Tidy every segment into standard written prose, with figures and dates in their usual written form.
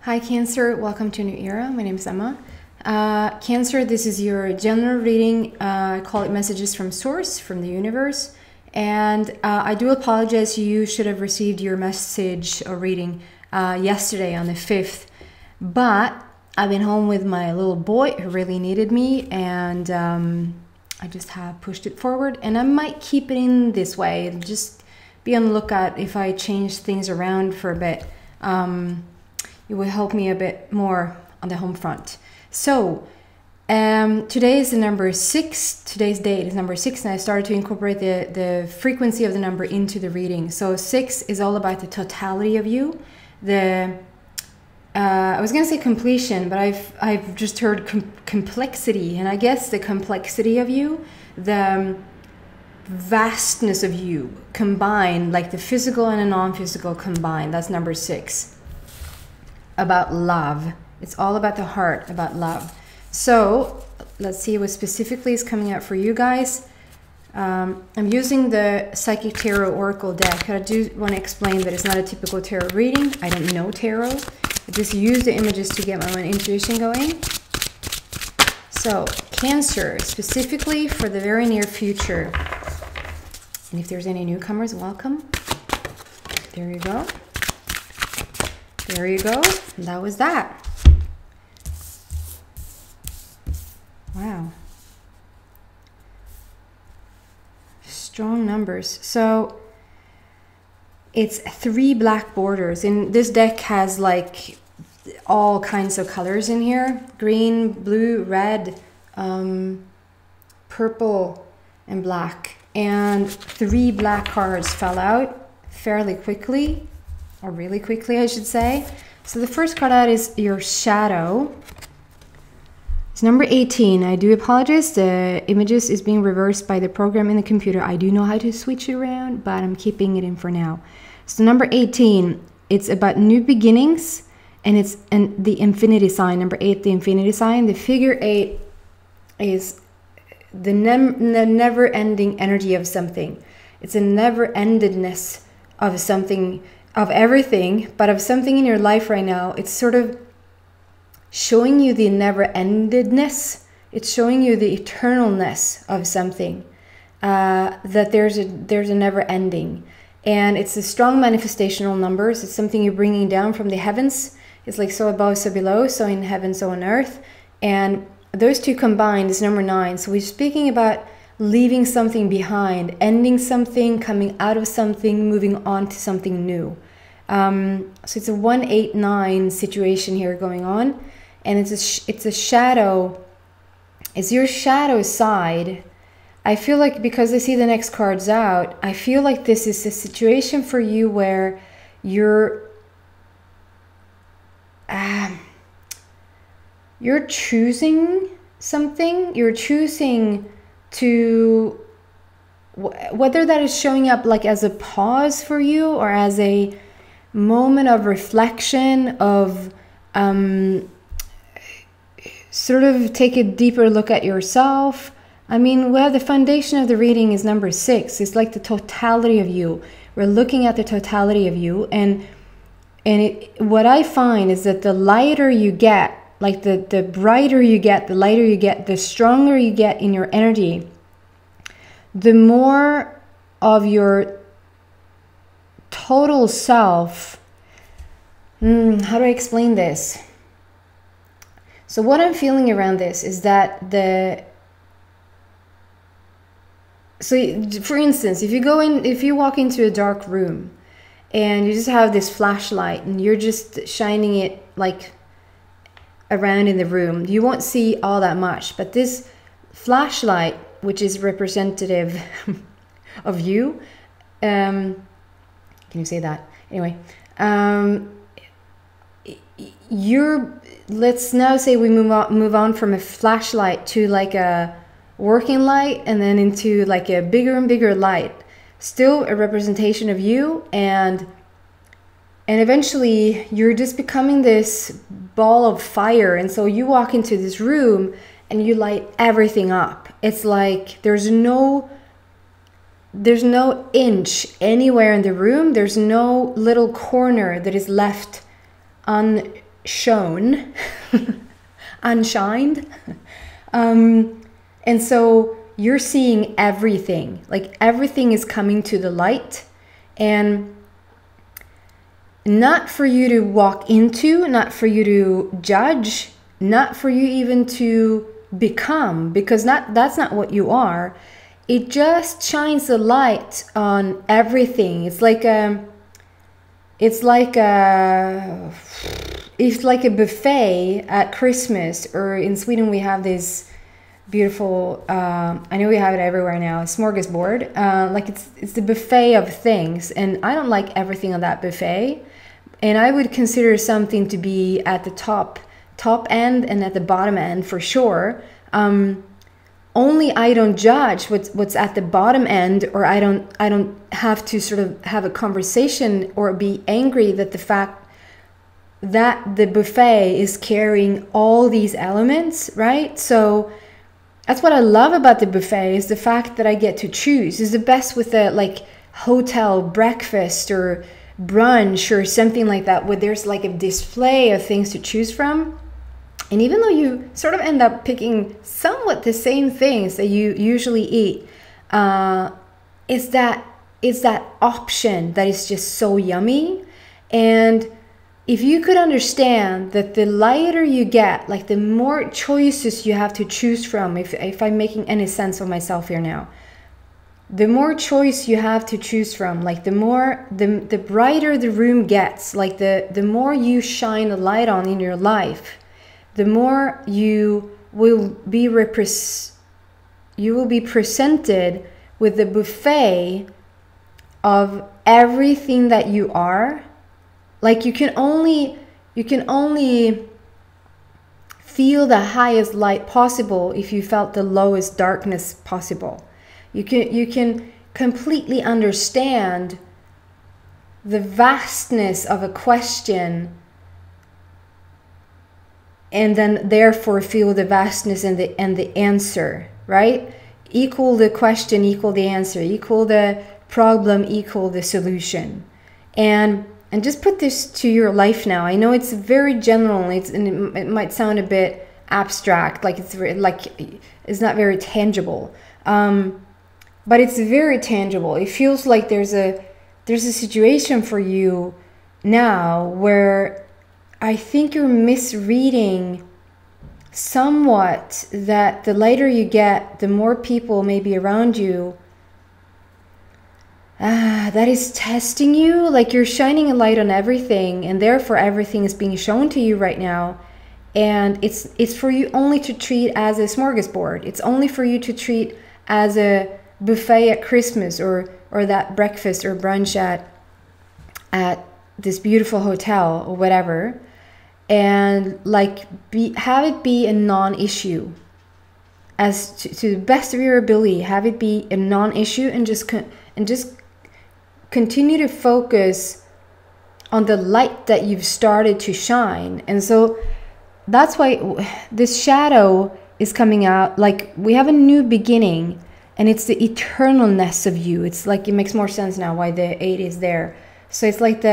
Hi Cancer, welcome to a new era. My name is Emma. Cancer, this is your general reading. I call it messages from source, from the universe. And I do apologize, you should have received your message or reading yesterday on the 5th. But I've been home with my little boy who really needed me, and I just have pushed it forward. And I might keep it in this way. Just be on the lookout if I change things around for a bit. It will help me a bit more on the home front. So today is the number 6. Today's date is number 6, and I started to incorporate the frequency of the number into the reading. So 6 is all about the totality of you. I was gonna say completion, but I've just heard complexity, and I guess the complexity of you, the vastness of you combined, like the physical and the non-physical combined. That's number 6. About love. It's all about the heart, about love. So let's see what specifically is coming out for you guys. I'm using the Psychic Tarot Oracle deck. I do want to explain that it's not a typical tarot reading. I don't know tarot. I just use the images to get my own intuition going. So Cancer, specifically for the very near future. And if there's any newcomers, welcome. There you go. There you go. And that was that. Wow. Strong numbers. So it's 3 black borders. And this deck has like all kinds of colors in here. Green, blue, red, purple, and black. And 3 black cards fell out fairly quickly. Or really quickly, I should say. So the first card out is your shadow. It's number 18. I do apologize. The images is being reversed by the program in the computer. I do know how to switch it around, but I'm keeping it in for now. So number 18, it's about new beginnings, and it's the infinity sign. Number 8, the infinity sign. The figure 8 is the never-ending energy of something. It's a never-endedness of something, of everything, but of something in your life right now. It's sort of showing you the never-endedness. It's showing you the eternalness of something, that there's a never-ending. And it's a strong manifestational numbers. It's something you're bringing down from the heavens. It's like so above, so below, so in heaven, so on earth. And those two combined is number 9. So we're speaking about leaving something behind, ending something, coming out of something, moving on to something new. So it's a 1-8-9 situation here going on, and it's a shadow. It's your shadow side. I feel like, because I see the next cards out, I feel like this is a situation for you where you're choosing something. You're choosing to, whether that is showing up like as a pause for you or as a moment of reflection, of sort of take a deeper look at yourself. I mean, well, the foundation of the reading is number 6. It's like the totality of you. We're looking at the totality of you, and what I find is that the lighter you get, like the brighter you get, the lighter you get, the stronger you get in your energy, the more of your total self. How do I explain this? So what I'm feeling around this is that so for instance, if you walk into a dark room and you just have this flashlight and you're just shining it like around in the room, you won't see all that much. But this flashlight, which is representative of you, can you say that? Anyway, let's now say we move on from a flashlight to like a working light, and then into like a bigger and bigger light, still a representation of you, and eventually you're just becoming this ball of fire. And so you walk into this room and you light everything up. It's like there's no inch anywhere in the room. There's no little corner that is left shown, unshined. And so you're seeing everything, like everything is coming to the light, and not for you to walk into, not for you to judge, not for you even to become, because that's not what you are. It just shines the light on everything. It's like a buffet at Christmas, or in Sweden we have this beautiful, I know we have it everywhere now, a smorgasbord. Like it's the buffet of things, and I don't like everything on that buffet. And I would consider something to be at the top end and at the bottom end for sure. Only I don't judge what's at the bottom end, or I don't have to sort of have a conversation or be angry that the fact that the buffet is carrying all these elements, right? So that's what I love about the buffet, is the fact that I get to choose. Is the best with a like hotel breakfast or brunch or something like that, where there's like a display of things to choose from. And even though you sort of end up picking somewhat the same things that you usually eat, it's that option that is just so yummy. And if you could understand that the lighter you get, like the more choices you have to choose from, if I'm making any sense of myself here now, the more choice you have to choose from, like the brighter the room gets, like the more you shine a light on in your life, the more you will be presented with the buffet of everything that you are. Like you can only feel the highest light possible if you felt the lowest darkness possible. You can completely understand the vastness of a question, and then therefore feel the vastness and the answer, right? Equal the question, equal the answer, equal the problem, equal the solution. And just put this to your life now. I know it's very general, and it might sound a bit abstract, like it's not very tangible. But it's very tangible. It feels like there's a situation for you now where I think you're misreading somewhat that the lighter you get, the more people maybe around you that is testing you. Like you're shining a light on everything, and therefore everything is being shown to you right now. And it's for you only to treat as a smorgasbord. It's only for you to treat as a buffet at Christmas, or that breakfast or brunch at this beautiful hotel or whatever. And like have it be a non-issue, as to the best of your ability. Have it be a non-issue, and just continue to focus on the light that you've started to shine. And so that's why this shadow is coming out. Like we have a new beginning, and it's the eternalness of you. It's like, it makes more sense now why the 8 is there. So it's like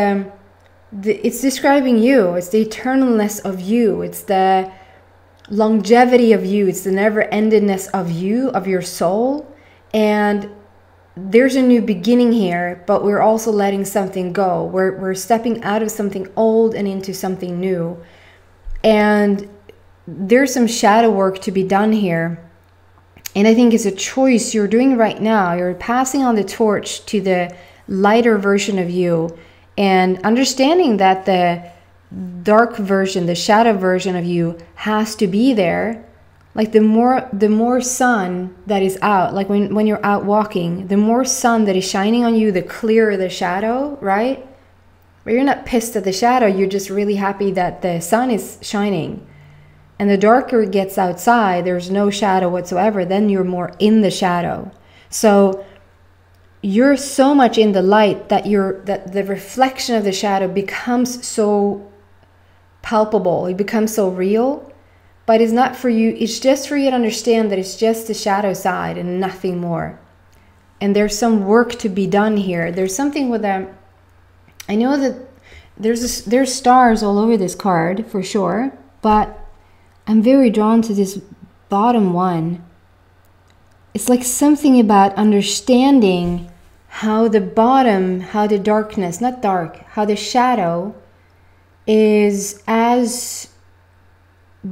it's describing you. It's the eternalness of you. It's the longevity of you. It's the never-endedness of you, of your soul. And there's a new beginning here, but we're also letting something go. We're stepping out of something old and into something new. And there's some shadow work to be done here. And I think it's a choice you're doing right now. You're passing on the torch to the lighter version of you, and understanding that the dark version, the shadow version of you has to be there. Like the more sun that is out, like when you're out walking, the more sun that is shining on you, the clearer the shadow, right? But you're not pissed at the shadow, you're just really happy that the sun is shining. And the darker it gets outside, there's no shadow whatsoever, then you're more in the shadow. So you're so much in the light that the reflection of the shadow becomes so palpable, it becomes so real. But it's not for you, it's just for you to understand that it's just the shadow side and nothing more. And there's some work to be done here. There's something with I know that there's stars all over this card for sure, but I'm very drawn to this bottom one. It's like something about understanding how the bottom, how the darkness, not dark, how the shadow is as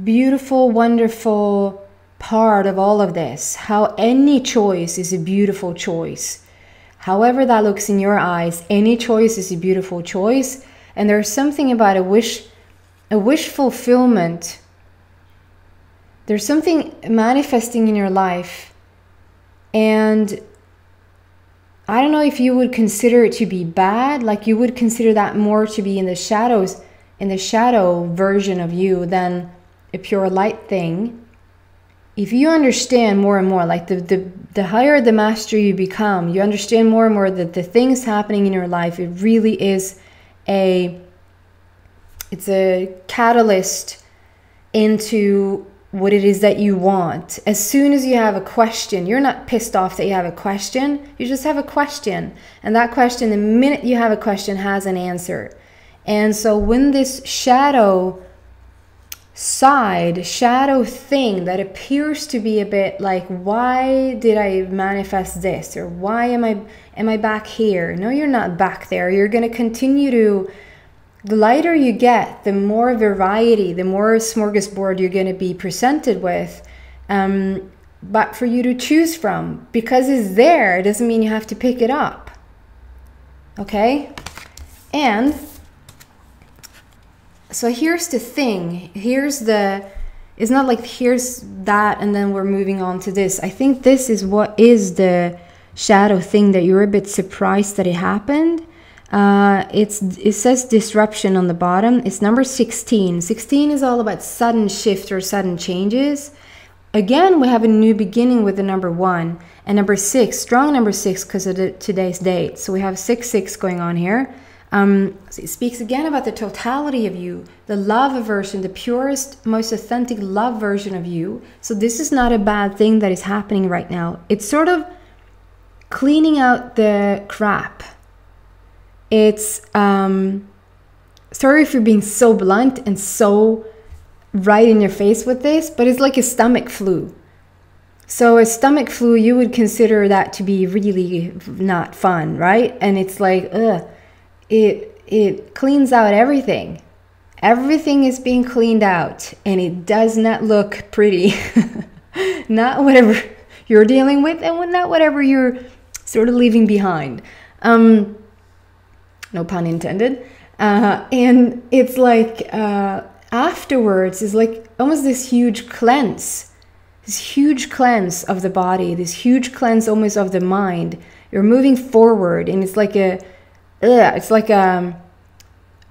beautiful, wonderful part of all of this. How any choice is a beautiful choice. However that looks in your eyes, any choice is a beautiful choice. And there's something about a wish fulfillment. There's something manifesting in your life. And I don't know if you would consider it to be bad, like you would consider that more to be in the shadows, in the shadow version of you than a pure light thing. If you understand more and more, like the higher the master you become, you understand more and more that the things happening in your life, it really is it's a catalyst into what it is that you want. As soon as you have a question, you're not pissed off that you have a question, you just have a question. And that question, the minute you have a question, has an answer. And so when this shadow side, shadow thing that appears to be a bit like, why did I manifest this? Or why am I back here? No, you're not back there. You're going to continue to, the lighter you get, the more variety, the more smorgasbord you're going to be presented with. But for you to choose from, because it's there, it doesn't mean you have to pick it up. Okay? And so here's the thing. It's not like here's that and then we're moving on to this. I think this is what is the shadow thing that you're a bit surprised that it happened. It says disruption on the bottom. It's number 16. 16 is all about sudden shift or sudden changes. Again, we have a new beginning with the number 1 and number 6, strong number 6 because of today's date. So we have 6-6 going on here. So it speaks again about the totality of you, the love version, the purest, most authentic love version of you. So this is not a bad thing that is happening right now. It's sort of cleaning out the crap. It's, sorry for being so blunt and so right in your face with this, but it's like a stomach flu. So a stomach flu, you would consider that to be really not fun, right? And it's like, ugh. It cleans out everything. Everything is being cleaned out and it does not look pretty. Not whatever you're dealing with and not whatever you're sort of leaving behind. No pun intended. And it's like afterwards is like almost this huge cleanse. This huge cleanse of the body. This huge cleanse almost of the mind. You're moving forward and it's like it's like I'm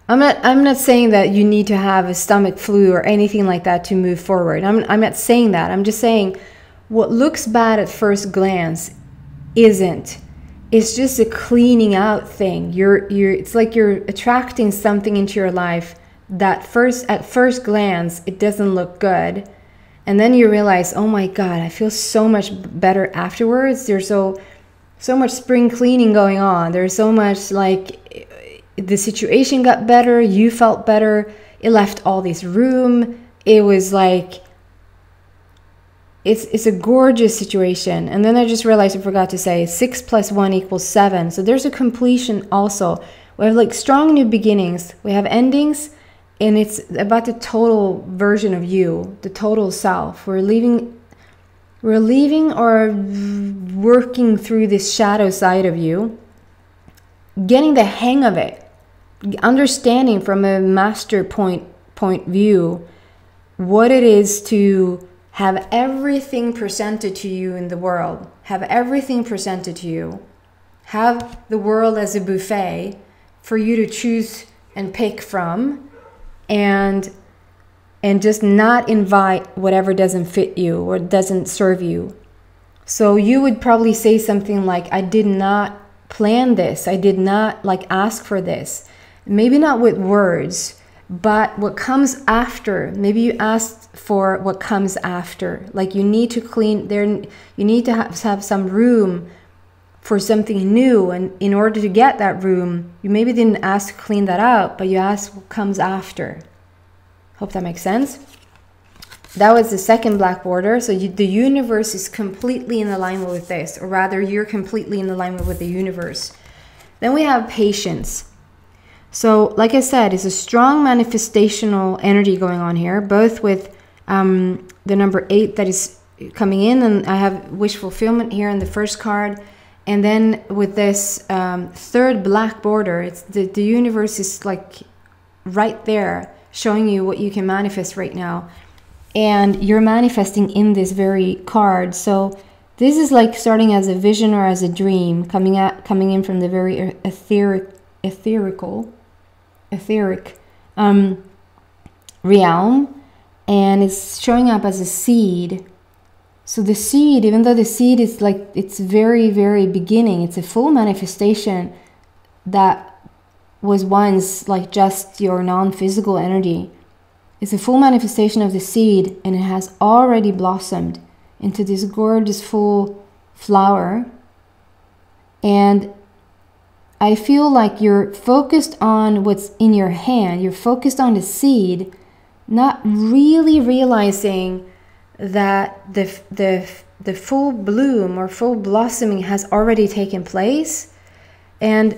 not saying that you need to have a stomach flu or anything like that to move forward. I'm not saying that. I'm just saying what looks bad at first glance isn't. It's just a cleaning out thing. It's like you're attracting something into your life that at first glance it doesn't look good. And then you realize, oh my God, I feel so much better afterwards. There's so much spring cleaning going on. There's so much like the situation got better. You felt better. It left all this room. It was like, it's a gorgeous situation. And then I just realized I forgot to say 6 + 1 = 7. So there's a completion also. We have like strong new beginnings. We have endings and it's about the total version of you, the total self. We're leaving or working through this shadow side of you, getting the hang of it, understanding from a master point view what it is to have everything presented to you in the world, have everything presented to you, have the world as a buffet for you to choose and pick from, and just not invite whatever doesn't fit you or doesn't serve you. So you would probably say something like, I did not plan this. I did not like ask for this. Maybe not with words, but what comes after. Maybe you asked for what comes after. Like you need to clean there. You need to have some room for something new, and in order to get that room, you maybe didn't ask to clean that up, but you asked what comes after. Hope that makes sense. That was the second black border. So the universe is completely in alignment with this, or rather you're completely in alignment with the universe. Then we have patience. So like I said, it's a strong manifestational energy going on here, both with the number 8 that is coming in, and I have wish fulfillment here in the first card. And then with this third black border, it's the universe is like right there showing you what you can manifest right now. And you're manifesting in this very card. So this is like starting as a vision or as a dream, coming in from the very etheric realm, and it's showing up as a seed. So the seed, even though the seed is like, it's very, very beginning, it's a full manifestation that was once like just your non-physical energy. It's a full manifestation of the seed, and it has already blossomed into this gorgeous full flower. And I feel like you're focused on what's in your hand. You're focused on the seed, not really realizing that the full bloom or full blossoming has already taken place. And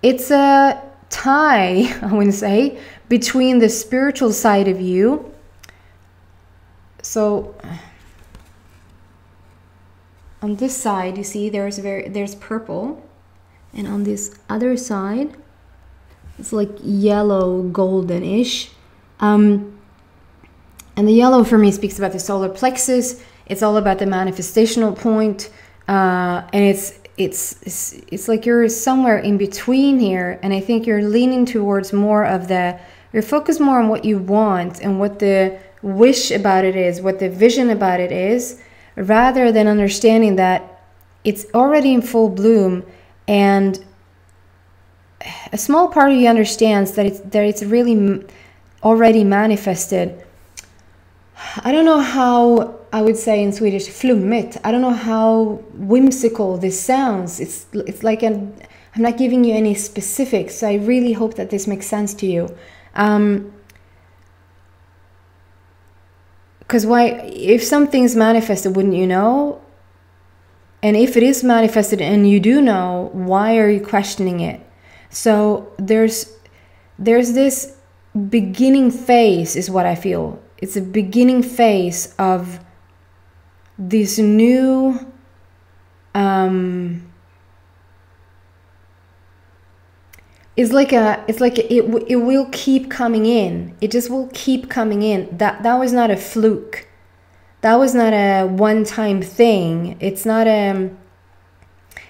it's a tie, I wouldn't say, between the spiritual side of you. So on this side, you see there's purple, and on this other side it's like yellow golden-ish, and the yellow for me speaks about the solar plexus. It's all about the manifestational point, and it's like you're somewhere in between here, and I think you're leaning towards more of you're focused more on what you want and what the wish about it is, what the vision about it is, rather than understanding that it's already in full bloom. And a small part of you understands that it's really already manifested. I don't know how I would say in Swedish, flummigt. I don't know how whimsical this sounds. It's like I'm not giving you any specifics, so I really hope that this makes sense to you. Because if something's manifested, wouldn't you know? And if it is manifested and you do know, why are you questioning it? So there's this beginning phase, is what I feel. It's a beginning phase of this new it will keep coming in. It just will keep coming in. That was not a fluke. That was not a one-time thing. It's not and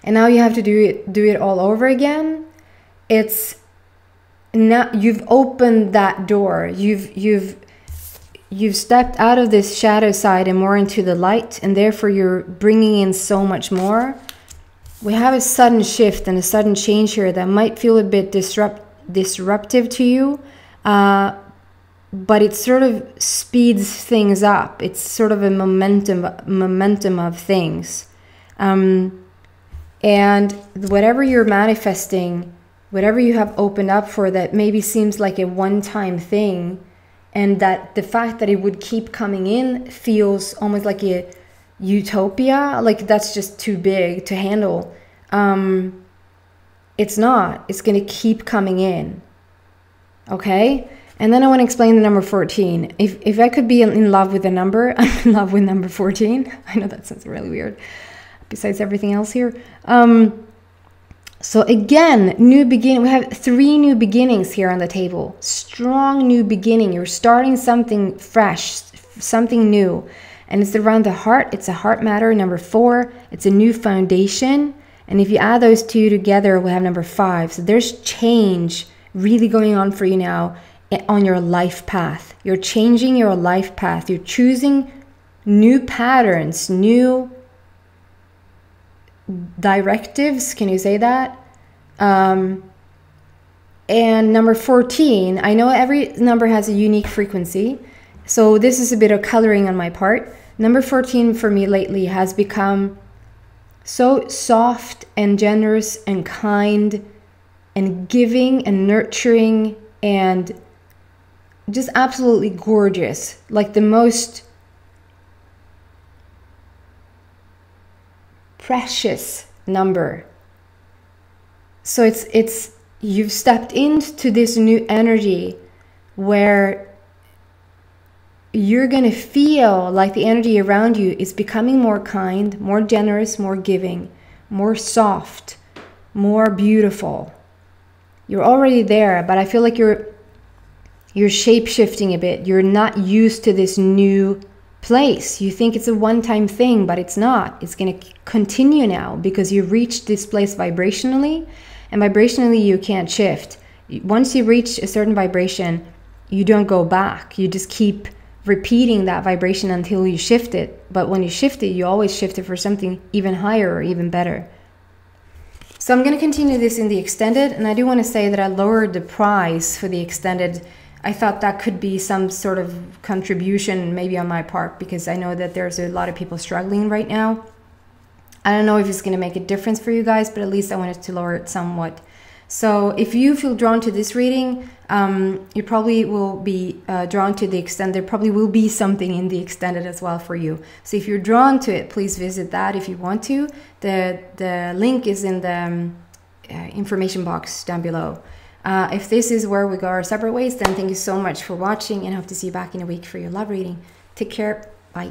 now you have to do it all over again. It's not, you've opened that door. You've stepped out of this shadow side and more into the light, and therefore you're bringing in so much more. We have a sudden shift and a sudden change here that might feel a bit disruptive to you, but it sort of speeds things up. It's sort of a momentum of things. And whatever you're manifesting, whatever you have opened up for that maybe seems like a one-time thing, and that the fact that it would keep coming in feels almost like a utopia, like that's just too big to handle. It's not. It's going to keep coming in. Okay? And then I want to explain the number 14. If I could be in love with a number, I'm in love with number 14. I know that sounds really weird, besides everything else here. So again, new beginning. We have 3 new beginnings here on the table. Strong new beginning. You're starting something fresh, something new. And it's around the heart. It's a heart matter, number 4. It's a new foundation. And if you add those 2 together, we have number 5. So there's change really going on for you now on your life path. You're changing your life path. You're choosing new patterns, new directives. Can you say that? And number 14, I know every number has a unique frequency. So this is a bit of coloring on my part. Number 14 for me lately has become so soft and generous and kind and giving and nurturing and just absolutely gorgeous. Like the most precious number. So it's you've stepped into this new energy where you're going to feel like the energy around you is becoming more kind, more generous, more giving, more soft, more beautiful. You're already there, but I feel like you're shape-shifting a bit. You're not used to this new place. You think it's a one-time thing, but it's not. It's going to continue now because you've reached this place vibrationally, and vibrationally you can't shift. Once you reach a certain vibration, you don't go back. You just keep repeating that vibration until you shift it. But when you shift it, you always shift it for something even higher or even better. So I'm going to continue this in the extended, and I do want to say that I lowered the price for the extended. I thought that could be some sort of contribution maybe on my part, because I know that there's a lot of people struggling right now. I don't know if it's going to make a difference for you guys, but at least I wanted to lower it somewhat. So if you feel drawn to this reading, you probably will be drawn to the extended. There probably will be something in the extended as well for you. So if you're drawn to it, please visit that if you want to. The link is in the information box down below. If this is where we go our separate ways, then thank you so much for watching, and I hope to see you back in a week for your love reading. Take care. Bye.